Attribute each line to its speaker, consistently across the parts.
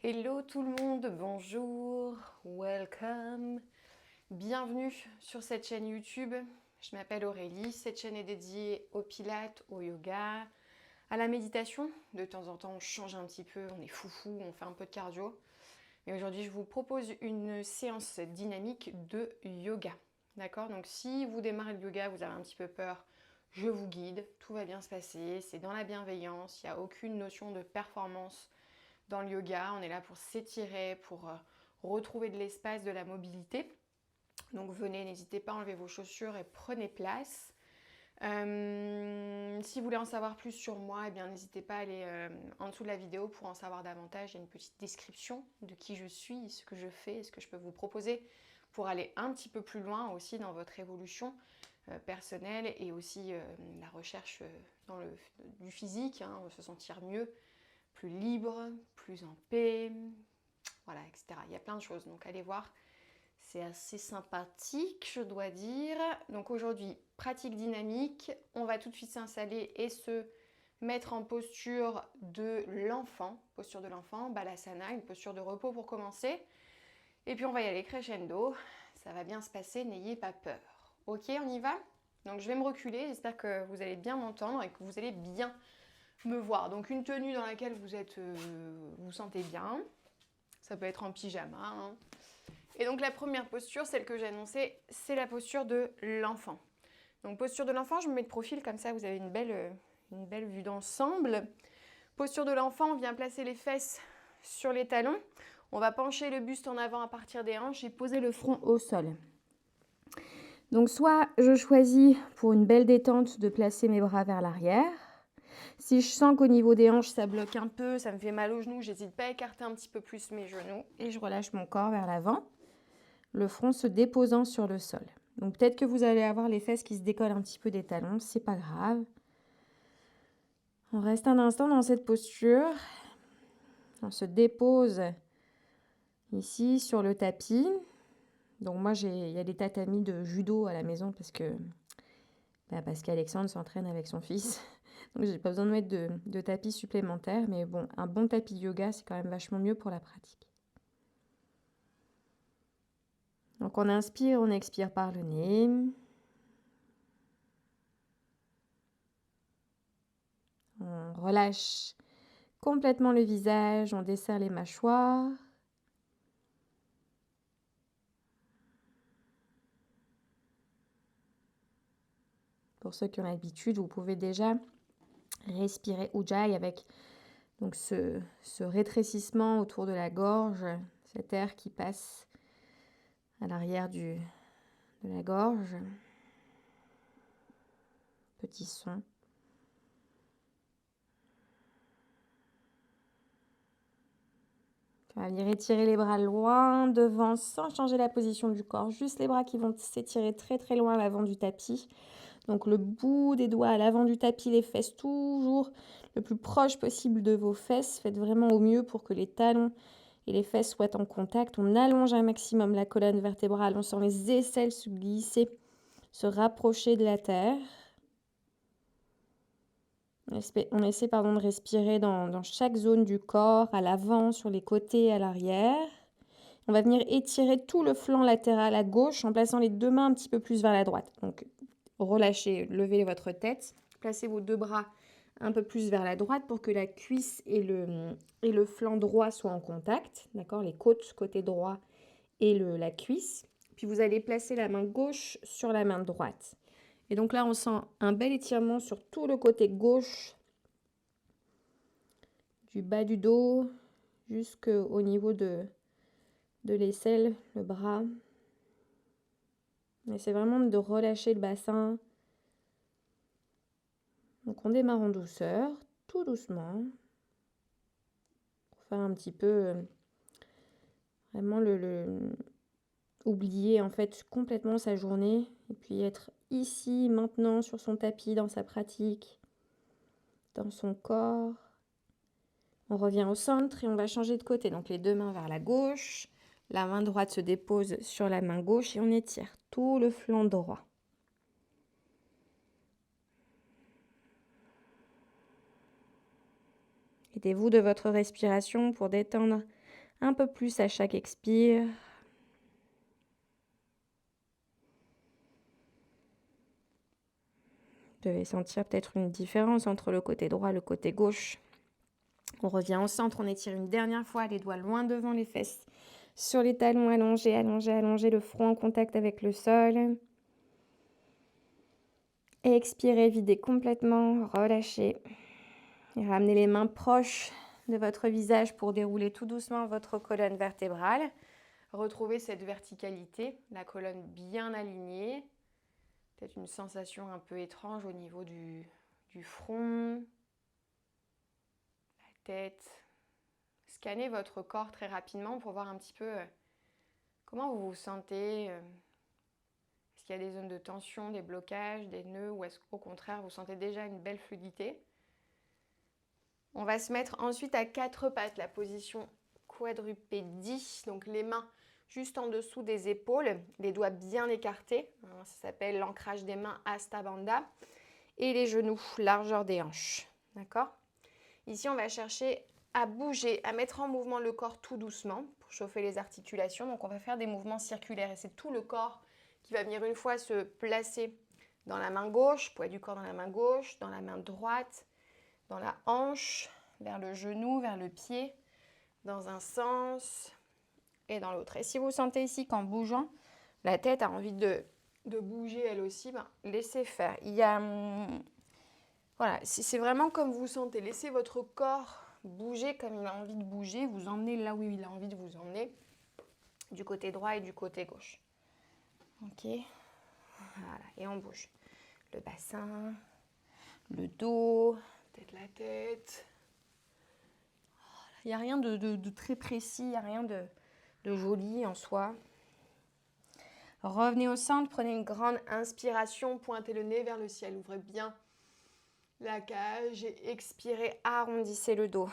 Speaker 1: Hello tout le monde, bonjour, welcome, bienvenue sur cette chaîne YouTube. Je m'appelle Aurélie, cette chaîne est dédiée au pilates, au yoga, à la méditation. De temps en temps on change un petit peu, on est foufou, on fait un peu de cardio. Mais aujourd'hui je vous propose une séance dynamique de yoga. D'accord? Donc si vous démarrez le yoga, vous avez un petit peu peur, je vous guide, tout va bien se passer, c'est dans la bienveillance, il n'y a aucune notion de performance. Dans le yoga, on est là pour s'étirer, pour retrouver de l'espace, de la mobilité. Donc venez, n'hésitez pas à enlever vos chaussures et prenez place. Si vous voulez en savoir plus sur moi, eh bien n'hésitez pas à aller en dessous de la vidéo pour en savoir davantage. Il y a une petite description de qui je suis, ce que je fais, ce que je peux vous proposer pour aller un petit peu plus loin aussi dans votre évolution personnelle et aussi la recherche du physique, hein, se sentir mieux, plus libre, plus en paix, voilà, etc. Il y a plein de choses, donc allez voir. C'est assez sympathique, je dois dire. Donc aujourd'hui, pratique dynamique. On va tout de suite s'installer et se mettre en posture de l'enfant. Posture de l'enfant, Balasana, une posture de repos pour commencer. Et puis on va y aller crescendo. Ça va bien se passer, n'ayez pas peur. Ok, on y va? Donc je vais me reculer, j'espère que vous allez bien m'entendre et que vous allez bien me voir. Donc une tenue dans laquelle vous sentez bien. Ça peut être en pyjama, hein. Et donc la première posture, celle que j'ai annoncée, c'est la posture de l'enfant. Donc posture de l'enfant, je me mets de profil comme ça, vous avez une belle vue d'ensemble. Posture de l'enfant, on vient placer les fesses sur les talons. On va pencher le buste en avant à partir des hanches et poser le front au sol. Donc soit je choisis pour une belle détente de placer mes bras vers l'arrière. Si je sens qu'au niveau des hanches, ça bloque un peu, ça me fait mal aux genoux, j'hésite pas à écarter un petit peu plus mes genoux et je relâche mon corps vers l'avant, le front se déposant sur le sol. Donc peut-être que vous allez avoir les fesses qui se décollent un petit peu des talons, c'est pas grave. On reste un instant dans cette posture. On se dépose ici sur le tapis. Donc moi, il y a des tatamis de judo à la maison parce qu'Alexandre s'entraîne avec son fils. Donc j'ai pas besoin de mettre de tapis supplémentaire. Mais bon, un bon tapis yoga, c'est quand même vachement mieux pour la pratique. Donc on inspire, on expire par le nez. On relâche complètement le visage, on desserre les mâchoires. Pour ceux qui ont l'habitude, vous pouvez déjà respirer Ujjayi avec donc ce rétrécissement autour de la gorge, cet air qui passe à l'arrière de la gorge. Petit son. On va venir étirer les bras loin devant sans changer la position du corps. Juste les bras qui vont s'étirer très très loin à l'avant du tapis. Donc le bout des doigts à l'avant du tapis, les fesses toujours le plus proche possible de vos fesses. Faites vraiment au mieux pour que les talons et les fesses soient en contact. On allonge un maximum la colonne vertébrale. On sent les aisselles se glisser, se rapprocher de la terre. On essaie de respirer dans chaque zone du corps, à l'avant, sur les côtés, à l'arrière. On va venir étirer tout le flanc latéral à gauche en plaçant les deux mains un petit peu plus vers la droite. Donc relâchez, levez votre tête, placez vos deux bras un peu plus vers la droite pour que la cuisse et le flanc droit soient en contact. D'accord? Les côtes, côté droit et la cuisse. Puis vous allez placer la main gauche sur la main droite. Et donc là, on sent un bel étirement sur tout le côté gauche du bas du dos jusqu'au niveau de l'aisselle, le bras. Essayez vraiment de relâcher le bassin. Donc on démarre en douceur, tout doucement. Pour faire un petit peu vraiment oublier en fait complètement sa journée et puis être ici, maintenant, sur son tapis, dans sa pratique, dans son corps. On revient au centre et on va changer de côté. Donc les deux mains vers la gauche, la main droite se dépose sur la main gauche et on étire tout le flanc droit. Aidez-vous de votre respiration pour détendre
Speaker 2: un peu plus à chaque expire. Vous devez sentir peut-être une différence entre le côté droit et le côté gauche. On revient au centre, on étire une dernière fois, les doigts loin devant les fesses. Sur les talons, allongez, allongez, allongez, le front en contact avec le sol. Expirez, videz complètement, relâchez. Et ramenez les mains proches de votre visage pour dérouler tout doucement votre colonne vertébrale. Retrouvez cette verticalité, la colonne bien alignée. Peut-être une sensation un peu étrange au niveau du front, la tête. Scannez votre corps très rapidement pour voir un petit peu comment vous vous sentez. Est-ce qu'il y a des zones de tension, des blocages, des nœuds, ou est-ce qu'au contraire vous sentez déjà une belle fluidité? On va se mettre ensuite à quatre pattes, la position quadrupédie, donc les mains juste en dessous des épaules, les doigts bien écartés, ça s'appelle l'ancrage des mains Hasta Bandha, et les genoux, largeur des hanches, d'accord? Ici, on va chercher à bouger, à mettre en mouvement le corps tout doucement pour chauffer les articulations, donc on va faire des mouvements circulaires, et c'est tout le corps qui va venir une fois se placer dans la main gauche, poids du corps dans la main gauche, dans la main droite, dans la hanche, vers le genou, vers le pied, dans un sens et dans l'autre. Et si vous sentez ici qu'en bougeant, la tête a envie de bouger elle aussi, ben, laissez faire. Il y a, voilà, c'est vraiment comme vous sentez. Laissez votre corps bouger comme il a envie de bouger, vous emmenez là où il a envie de vous emmener, du côté droit et du côté gauche. Ok, voilà, et on bouge. Le bassin, le dos, peut-être la tête. Il n'y a rien de très précis, il n'y a rien de joli en soi. Revenez au centre, prenez une grande inspiration, pointez le nez vers le ciel, ouvrez bien la cage et expirez, arrondissez le dos.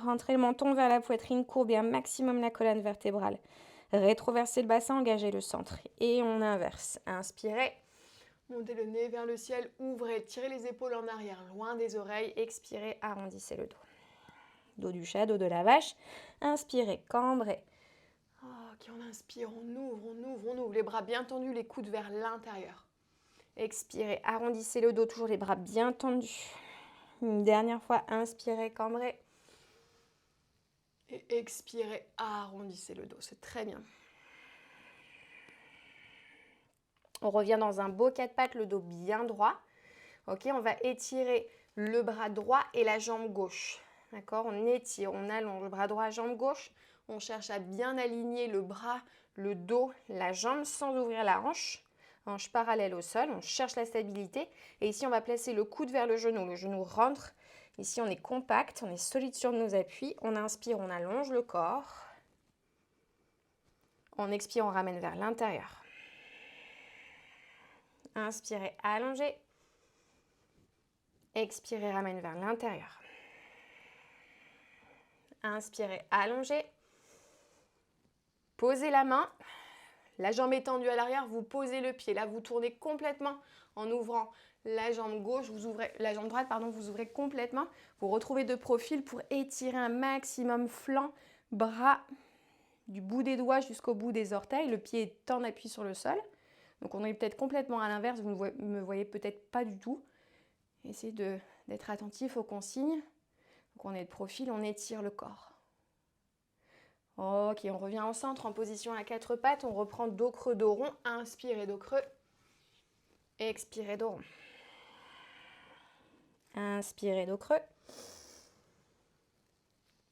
Speaker 2: Rentrez le menton vers la poitrine, courbez un maximum la colonne vertébrale. Rétroversez le bassin, engagez le centre. Et on inverse. Inspirez, montez le nez vers le ciel, ouvrez, tirez les épaules en arrière, loin des oreilles, expirez, arrondissez le dos. Dos du chat, dos de la vache. Inspirez, cambrez. Ok, on inspire, on ouvre, on ouvre, on ouvre. Les bras bien tendus, les coudes vers l'intérieur. Expirez, arrondissez le dos, toujours les bras bien tendus. Une dernière fois, inspirez, cambrez. Et expirez, arrondissez le dos, c'est très bien. On revient dans un beau quatre pattes, le dos bien droit. Ok, on va étirer le bras droit et la jambe gauche. D'accord, on étire, on allonge le bras droit, jambe gauche. On cherche à bien aligner le bras, le dos, la jambe sans ouvrir la hanche. Hanche parallèle au sol, on cherche la stabilité. Et ici, on va placer le coude vers le genou. Le genou rentre. Ici, on est compact, on est solide sur nos appuis. On inspire, on allonge le corps. On expire, on ramène vers l'intérieur. Inspirez, allongez. Expirez, ramène vers l'intérieur. Inspirez, allongez. Posez la main. La jambe est tendue à l'arrière, vous posez le pied. Là, vous tournez complètement en ouvrant la jambe gauche, la jambe droite, pardon, vous ouvrez complètement. Vous retrouvez de profil pour étirer un maximum flanc, bras, du bout des doigts jusqu'au bout des orteils. Le pied est en appui sur le sol. Donc, on est peut-être complètement à l'inverse. Vous ne me voyez peut-être pas du tout. Essayez d'être attentif aux consignes. Donc, on est de profil, on étire le corps. Ok, on revient au centre en position à quatre pattes. On reprend dos creux, dos rond. Inspirez, dos creux. Expirez, dos rond. Inspirez, dos creux.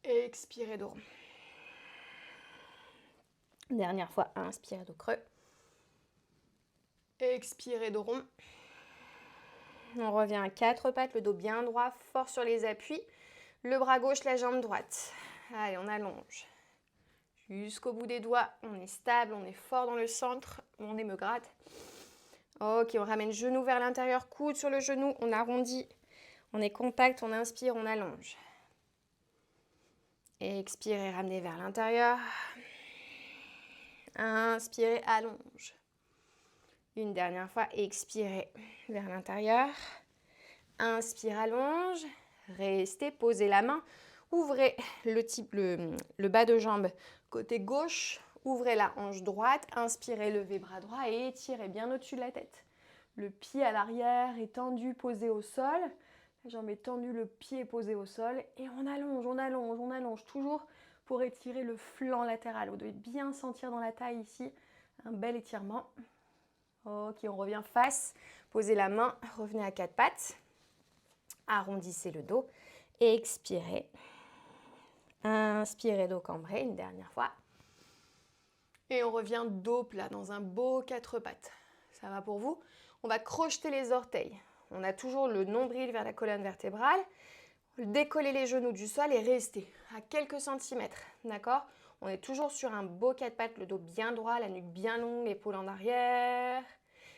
Speaker 2: Expirez, dos rond. Dernière fois, inspirez, dos creux. Expirez, dos rond. On revient à quatre pattes, le dos bien droit, fort sur les appuis. Le bras gauche, la jambe droite. Allez, on allonge. Jusqu'au bout des doigts, on est stable, on est fort dans le centre, mon nez me gratte. Ok, on ramène genou vers l'intérieur, coude sur le genou, on arrondit, on est compact, on inspire, on allonge. Expirez, ramenez vers l'intérieur. Inspirez, allonge. Une dernière fois, expirez vers l'intérieur. Inspire, allonge. Restez, posez la main
Speaker 1: Ouvrez le bas de jambe côté gauche. Ouvrez la hanche droite. Inspirez, levez bras droit et étirez bien au-dessus de la tête. Le pied à l'arrière est tendu, posé au sol. La jambe est tendue, le pied est posé au sol. Et on allonge, on allonge, on allonge. Toujours pour étirer le flanc latéral. Vous devez bien sentir dans la taille ici un bel étirement. Ok, on revient face. Posez la main, revenez à quatre pattes. Arrondissez le dos. Expirez. Inspirez, dos cambré, une dernière fois. Et on revient dos plat dans un beau quatre pattes. Ça va pour vous? On va crocheter les orteils. On a toujours le nombril vers la colonne vertébrale. Décoller les genoux du sol et rester à quelques centimètres. D'accord? On est toujours sur un beau quatre pattes, le dos bien droit, la nuque bien longue, épaules en arrière.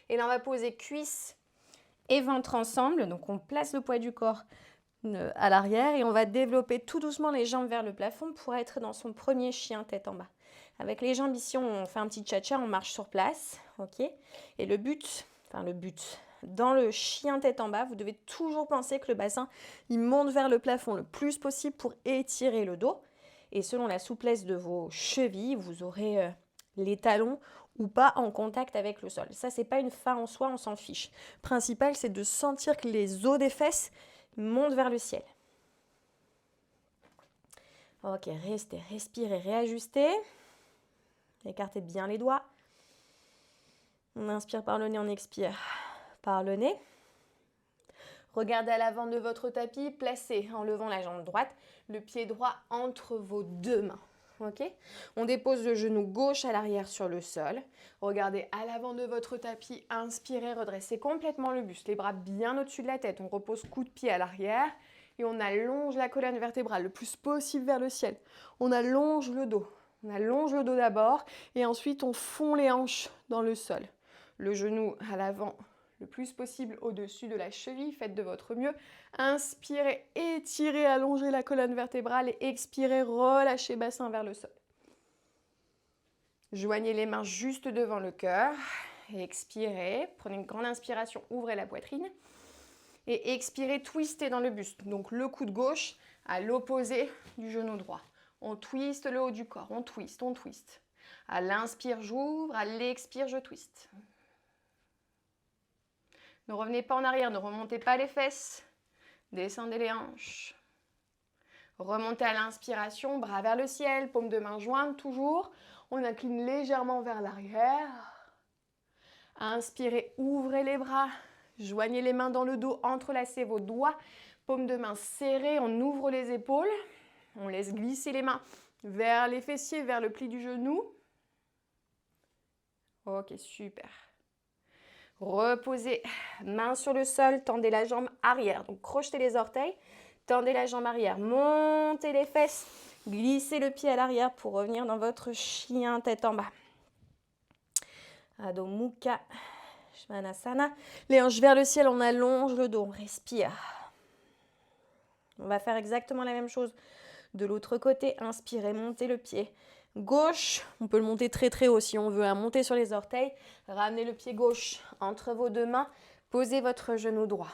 Speaker 1: Et là, on va poser cuisses et ventre ensemble. Donc, on place le poids du corps à l'arrière et on va développer tout doucement les jambes vers le plafond pour être dans son premier chien tête en bas. Avec les jambes ici, on fait un petit cha-cha, on marche sur place. Ok? Et le but, dans le chien tête en bas, vous devez toujours penser que le bassin, il monte vers le plafond le plus possible pour étirer le dos. Et selon la souplesse de vos chevilles, vous aurez les talons ou pas en contact avec le sol. Ça, c'est pas une fin en soi, on s'en fiche. Le principal, c'est de sentir que les os des fesses montent vers le ciel. Ok, restez, respirez, réajustez. Écartez bien les doigts. On inspire par le nez, on expire par le nez. Regardez à l'avant de votre tapis, placez en levant la jambe droite, le pied droit entre vos deux mains. Okay? On dépose le genou gauche à l'arrière sur le sol. Regardez à l'avant de votre tapis, inspirez, redressez complètement le buste, les bras bien au-dessus de la tête. On repose coup de pied à l'arrière et on allonge la colonne vertébrale le plus possible vers le ciel. On allonge le dos. On allonge le dos d'abord et ensuite on fond les hanches dans le sol. Le genou à l'avant le plus possible au-dessus de la cheville, faites de votre mieux. Inspirez, étirez, allongez la colonne vertébrale et expirez, relâchez bassin vers le sol. Joignez les mains juste devant le cœur. Expirez, prenez une grande inspiration, ouvrez la poitrine. Et expirez, twistez dans le buste. Donc le coude gauche à l'opposé du genou droit. On twiste le haut du corps, on twiste, on twiste. À l'inspire, j'ouvre, à l'expire, je twiste. Ne revenez pas en arrière, ne remontez pas les fesses. Descendez les hanches. Remontez à l'inspiration, bras vers le ciel, paume de main jointe toujours. On incline légèrement vers l'arrière. Inspirez, ouvrez les bras. Joignez les mains dans le dos, entrelacez vos doigts. Paume de main serrée, on ouvre les épaules. On laisse glisser les mains vers les fessiers, vers le pli du genou. Ok, super. Reposez, main sur le sol, tendez la jambe arrière. Donc crochetez les orteils, tendez la jambe arrière, montez les fesses, glissez le pied à l'arrière pour revenir dans votre chien tête en bas. Adho Mukha Svanasana. Les hanches vers le ciel, on allonge le dos, on respire. On va faire exactement la même chose de l'autre côté. Inspirez, montez le pied gauche, on peut le monter très très haut si on veut, monter sur les orteils, ramenez le pied gauche entre vos deux mains, posez votre genou droit.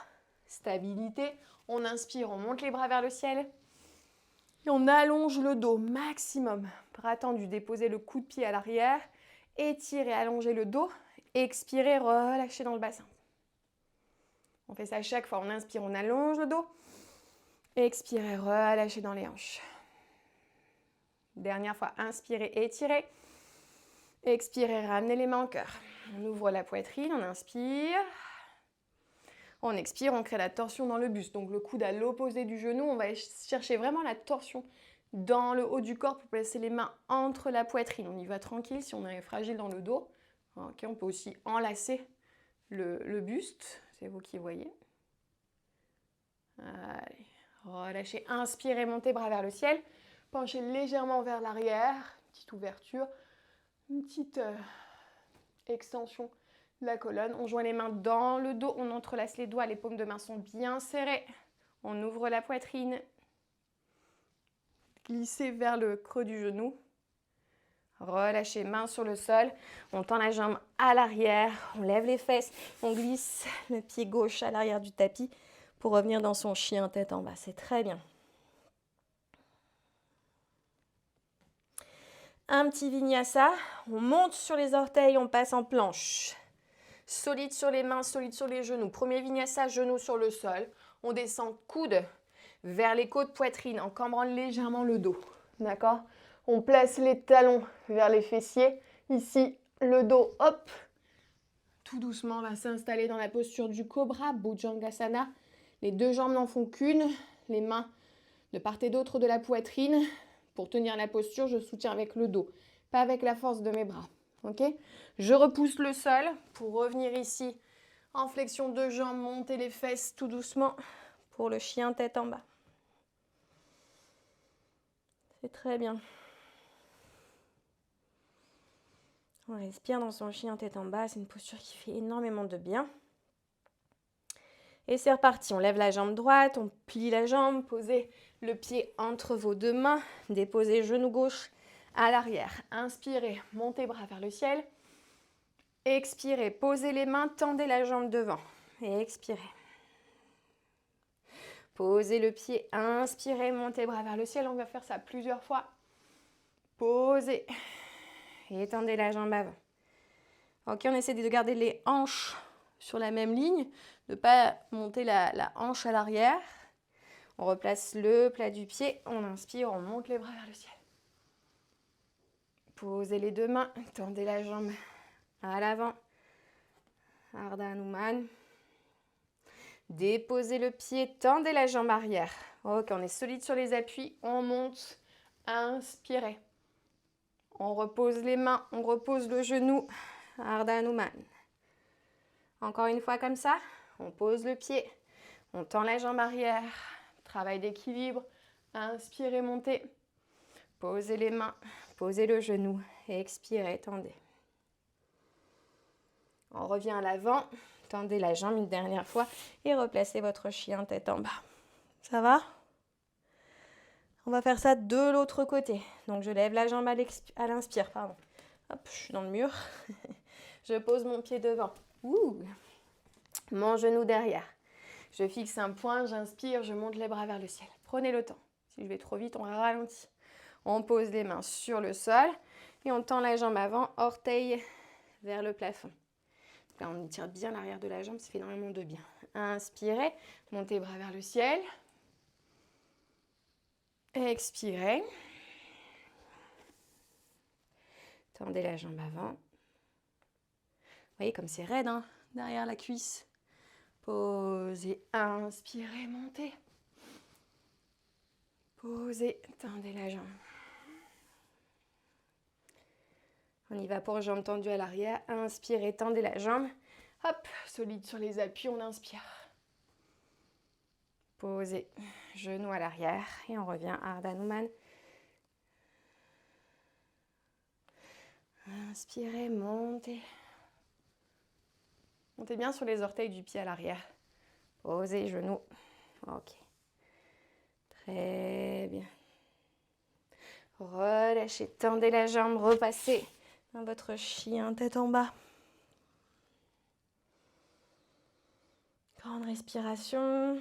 Speaker 1: Stabilité, on inspire, on monte les bras vers le ciel et on allonge le dos maximum. Bras tendus, déposez le coup de pied à l'arrière, étirez, allongez le dos, expirez, relâchez dans le bassin. On fait ça à chaque fois, on inspire, on allonge le dos, expirez, relâchez dans les hanches. Dernière fois, inspirez, étirez. Expirez, ramenez les mains au cœur. On ouvre la poitrine, on inspire. On expire, on crée la torsion dans le buste. Donc le coude à l'opposé du genou, on va chercher vraiment la torsion dans le haut du corps pour placer les mains entre la poitrine. On y va tranquille si on est fragile dans le dos. Okay, on peut aussi enlacer le buste, c'est vous qui voyez. Allez, relâchez, inspirez, montez bras vers le ciel. Penchez légèrement vers l'arrière, petite ouverture, une petite extension de la colonne. On joint les mains dans le dos, on entrelace les doigts, les paumes de main sont bien serrées. On ouvre la poitrine, glissez vers le creux du genou. Relâchez, main sur le sol, on tend la jambe à l'arrière, on lève les fesses, on glisse le pied gauche à l'arrière du tapis pour revenir dans son chien tête en bas. C'est très bien.
Speaker 3: Un petit vinyasa. On monte sur les orteils, on passe en planche. Solide sur les mains, solide sur les genoux. Premier vinyasa, genoux sur le sol. On descend coude vers les côtes poitrine en cambrant légèrement le dos. D'accord? On place les talons vers les fessiers. Ici, le dos, hop. Tout doucement, on va s'installer dans la posture du cobra, Bhujangasana. Les deux jambes n'en font qu'une. Les mains de part et d'autre de la poitrine. Pour tenir la posture, je soutiens avec le dos, pas avec la force de mes bras. Okay? Je repousse le sol pour revenir ici en flexion de jambes, monter les fesses tout doucement pour le chien tête en bas. C'est très bien. On respire dans son chien tête en bas, c'est une posture qui fait énormément de bien. Et c'est reparti, on lève la jambe droite, on plie la jambe, posez le pied entre vos deux mains, déposez genou gauche à l'arrière. Inspirez, montez bras vers le ciel. Expirez, posez les mains, tendez la jambe devant. Et expirez. Posez le pied, inspirez, montez bras vers le ciel. On va faire ça plusieurs fois. Posez. Et tendez la jambe avant. Ok, on essaie de garder les hanches sur la même ligne, de ne pas monter la hanche à l'arrière. On replace le plat du pied, on inspire, on monte les bras vers le ciel. Posez les deux mains, tendez la jambe à l'avant. Ardha Hanuman. Déposez le pied, tendez la jambe arrière. Ok, on est solide sur les appuis, on monte, inspirez. On repose les mains, on repose le genou. Ardha Hanuman. Encore une fois comme ça, on pose le pied, on tend la jambe arrière, travail d'équilibre, inspirez, montez, posez les mains, posez le genou, expirez, tendez. On revient à l'avant, tendez la jambe une dernière fois et replacez votre chien tête en bas. Ça va? On va faire ça de l'autre côté. Donc je lève la jambe à l'inspire, pardon. Hop, je suis dans le mur. Je pose mon pied devant. Ouh. Mon genou derrière. Je fixe un point, j'inspire, je monte les bras vers le ciel. Prenez le temps. Si je vais trop vite, on ralentit. On pose les mains sur le sol et on tend la jambe avant, orteil vers le plafond. Là, on tire bien l'arrière de la jambe, ça fait énormément de bien. Inspirez, montez les bras vers le ciel. Expirez. Tendez la jambe avant. Vous voyez comme c'est raide, hein, derrière la cuisse. Posez, inspirez, montez. Posez, tendez la jambe. On y va pour jambes tendues à l'arrière. Inspirez, tendez la jambe. Hop, solide sur les appuis, on inspire. Posez, genoux à l'arrière et on revient à Ardha Hanuman. Inspirez, montez. Montez bien sur les orteils du pied à l'arrière. Posez, genoux. Ok. Très bien. Relâchez, tendez la jambe, repassez dans votre chien tête en bas. Grande respiration.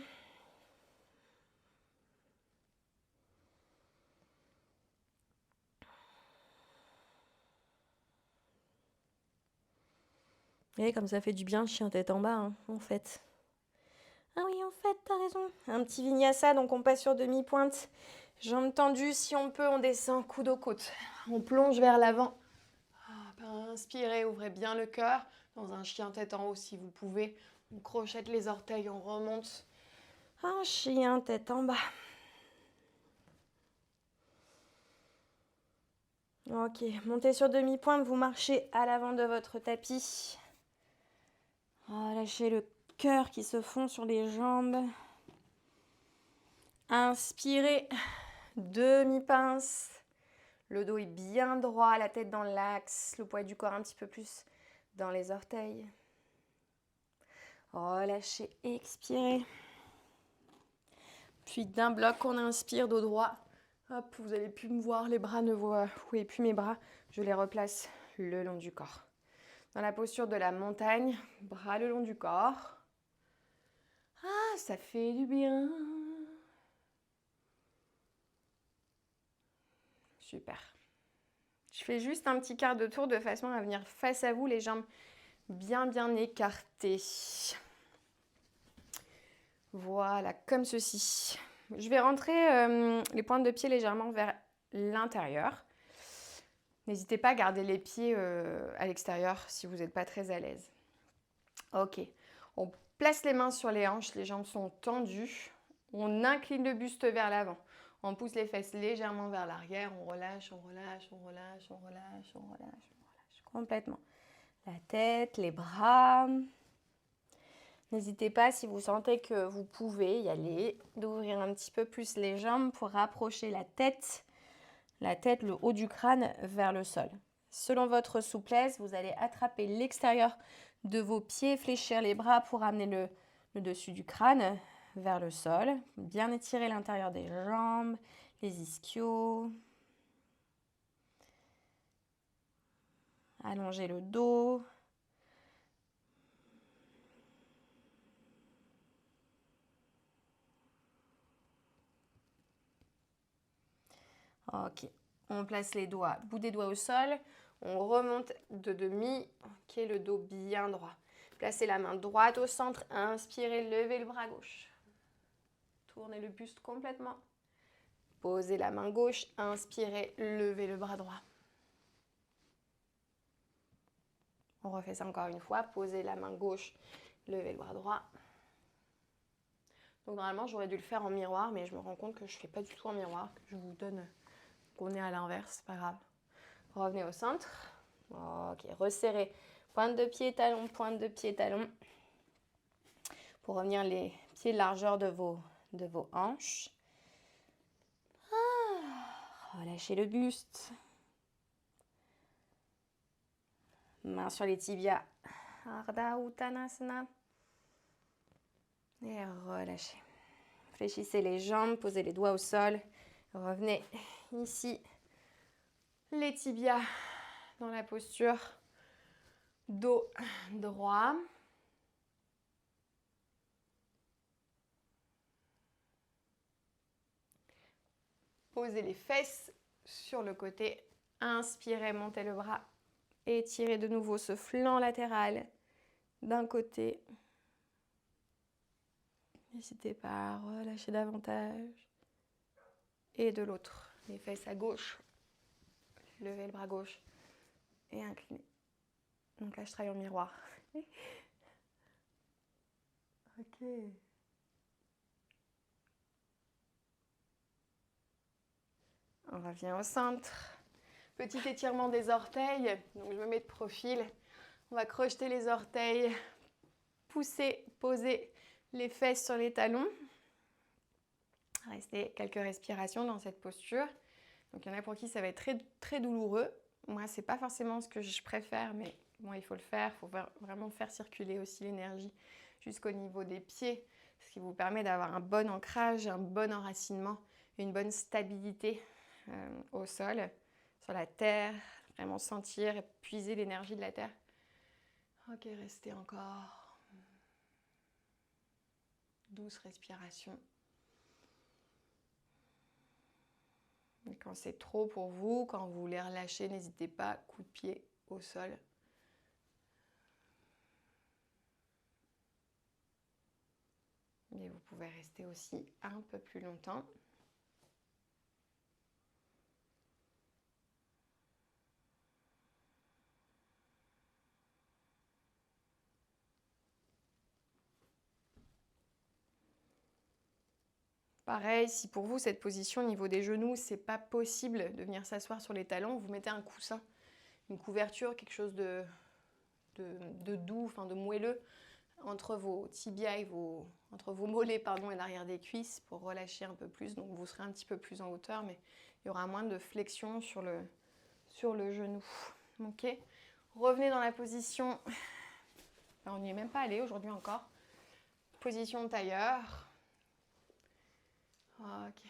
Speaker 3: Vous voyez comme ça fait du bien, chien tête en bas, hein, en fait. Ah oui, en fait, t'as raison. Un petit vinyasa, donc on passe sur demi-pointe. Jambes tendues, si on peut, on descend coude aux côtes. On plonge vers l'avant. Inspirez, ouvrez bien le cœur. Dans un chien tête en haut, si vous pouvez. On crochette les orteils, on remonte. Un chien tête en bas. Ok, montez sur demi-pointe, vous marchez à l'avant de votre tapis. Relâchez le cœur qui se fond sur les jambes. Inspirez, demi-pince. Le dos est bien droit, la tête dans l'axe, le poids du corps un petit peu plus dans les orteils. Relâchez, expirez. Puis d'un bloc, on inspire dos droit. Hop, vous n'allez plus me voir, les bras ne voyez plus mes bras. Je les replace le long du corps. Dans la posture de la montagne, bras le long du corps. Ah, ça fait du bien. Super.
Speaker 2: Je fais juste un petit quart de tour de façon à venir face à vous, les jambes bien écartées. Voilà, comme ceci. Je vais rentrer les pointes de pied légèrement vers l'intérieur. N'hésitez pas à garder les pieds à l'extérieur si vous n'êtes pas très à l'aise. Ok, on place les mains sur les hanches, les jambes sont tendues. On incline le buste vers l'avant. On pousse les fesses légèrement vers l'arrière. On relâche, on relâche, on relâche, on relâche, on relâche, on relâche complètement. La tête, les bras. N'hésitez pas, si vous sentez que vous pouvez y aller, d'ouvrir un petit peu plus les jambes pour rapprocher la tête, le haut du crâne vers le sol. Selon votre souplesse, vous allez attraper l'extérieur de vos pieds, fléchir les bras pour amener le dessus du crâne vers le sol. Bien étirer l'intérieur des jambes, les ischios. Allonger le dos. Ok, on place les doigts, bout des doigts au sol. On remonte de demi, ok, le dos bien droit. Placez la main droite au centre, inspirez, levez le bras gauche. Tournez le buste complètement. Posez la main gauche, inspirez, levez le bras droit. On refait ça encore une fois, posez la main gauche, levez le bras droit. Donc normalement, j'aurais dû le faire en miroir, mais je me rends compte que je ne fais pas du tout en miroir, que je vous donne qu'on est à l'inverse, c'est pas grave. Revenez au centre. Ok, resserrez. Pointe de pied, talon, pointe de pied, talon. Pour revenir les pieds largeur de vos hanches. Relâchez le buste. Main sur les tibias. Ardha Uttanasana. Et relâchez. Fléchissez les jambes, posez les doigts au sol. Revenez ici. Les tibias dans la posture. Dos droit. Posez les fesses sur le côté. Inspirez, montez le bras. Étirez de nouveau ce flanc latéral d'un côté. N'hésitez pas à relâcher davantage. Et de l'autre. Les fesses à gauche. Levez le bras gauche. Et inclinez. Donc là, je travaille en miroir. Ok. On revient au centre. Petit étirement des orteils. Donc je me mets de profil. On va crocheter les orteils. Pousser, poser les fesses sur les talons. Restez quelques respirations dans cette posture. Donc il y en a pour qui ça va être très, très douloureux. Moi, c'est pas forcément ce que je préfère, mais bon, il faut le faire. Il faut vraiment faire circuler aussi l'énergie jusqu'au niveau des pieds, ce qui vous permet d'avoir un bon ancrage, un bon enracinement, une bonne stabilité au sol, sur la terre. Vraiment sentir et puiser l'énergie de la terre. Ok, restez encore. Douce respiration. Et quand c'est trop pour vous, quand vous voulez relâcher, n'hésitez pas, coup de pied au sol. Et vous pouvez rester aussi un peu plus longtemps. Pareil, si pour vous, cette position au niveau des genoux, c'est pas possible de venir s'asseoir sur les talons, vous mettez un coussin, une couverture, quelque chose de doux, enfin de moelleux, entre vos tibias et entre vos mollets et l'arrière des cuisses pour relâcher un peu plus. Donc vous serez un petit peu plus en hauteur, mais il y aura moins de flexion sur le genou. Ok. Revenez dans la position. On n'y est même pas allé aujourd'hui encore. Position de tailleur. Ok.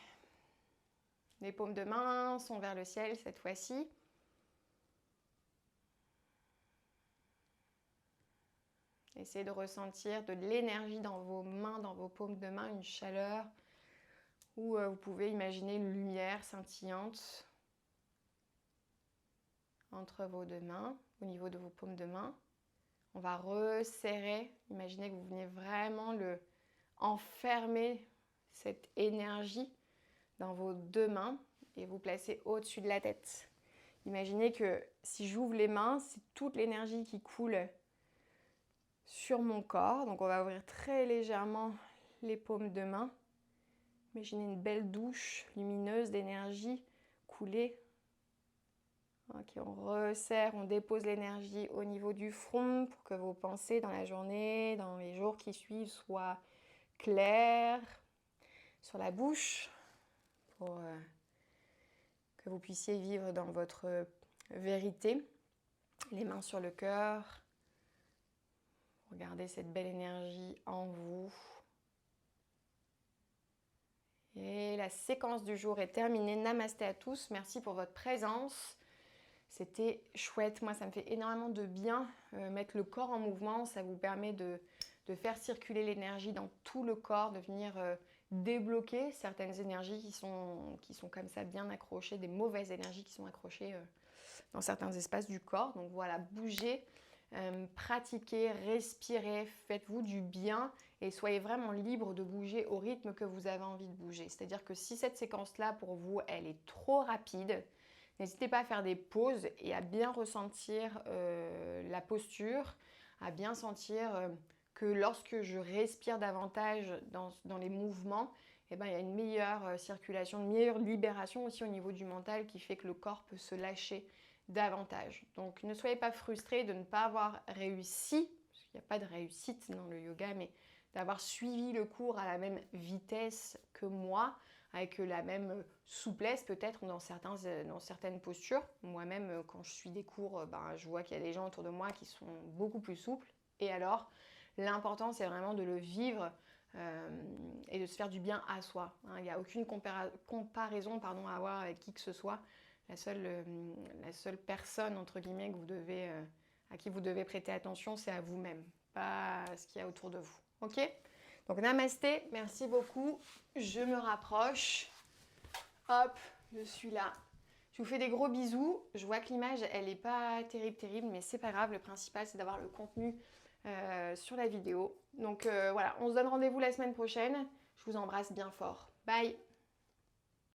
Speaker 2: Les paumes de main sont vers le ciel cette fois-ci. Essayez de ressentir de l'énergie dans vos mains, dans vos paumes de main, une chaleur. Ou vous pouvez imaginer une lumière scintillante. entre vos deux mains, au niveau de vos paumes de main. On va resserrer. Imaginez que vous venez vraiment enfermer cette énergie dans vos deux mains et vous placez au-dessus de la tête. Imaginez que si j'ouvre les mains, c'est toute l'énergie qui coule sur mon corps. Donc on va ouvrir très légèrement les paumes de main. Imaginez une belle douche lumineuse d'énergie couler. Ok, on resserre, on dépose l'énergie au niveau du front pour que vos pensées dans la journée, dans les jours qui suivent, soient claires. Sur la bouche, pour que vous puissiez vivre dans votre vérité. Les mains sur le cœur. Regardez cette belle énergie en vous. Et la séquence du jour est terminée. Namasté à tous. Merci pour votre présence. C'était chouette. Moi, ça me fait énormément de bien. Mettre le corps en mouvement, ça vous permet de faire circuler l'énergie dans tout le corps, de venir débloquer certaines énergies qui sont comme ça bien accrochées, des mauvaises énergies qui sont accrochées dans certains espaces du corps. Donc voilà, bougez, pratiquez, respirez, faites-vous du bien et soyez vraiment libre de bouger au rythme que vous avez envie de bouger. C'est-à-dire que si cette séquence-là, pour vous, elle est trop rapide, n'hésitez pas à faire des pauses et à bien ressentir la posture, à bien sentir que lorsque je respire davantage dans les mouvements, eh ben, il y a une meilleure circulation, une meilleure libération aussi au niveau du mental qui fait que le corps peut se lâcher davantage. Donc ne soyez pas frustrés de ne pas avoir réussi, parce qu'il n'y a pas de réussite dans le yoga, mais d'avoir suivi le cours à la même vitesse que moi, avec la même souplesse peut-être dans certaines postures. Moi-même, quand je suis des cours, je vois qu'il y a des gens autour de moi qui sont beaucoup plus souples. Et alors, l'important, c'est vraiment de le vivre et de se faire du bien à soi. Il n'y a aucune comparaison à avoir avec qui que ce soit. La seule personne, entre guillemets, à qui vous devez prêter attention, c'est à vous-même, pas à ce qu'il y a autour de vous. Ok ? Donc, namasté, merci beaucoup. Je me rapproche. Hop, je suis là. Je vous fais des gros bisous. Je vois que l'image, elle n'est pas terrible, mais c'est pas grave. Le principal, c'est d'avoir le contenu sur la vidéo. Donc voilà, on se donne rendez-vous la semaine prochaine. Je vous embrasse bien fort. Bye!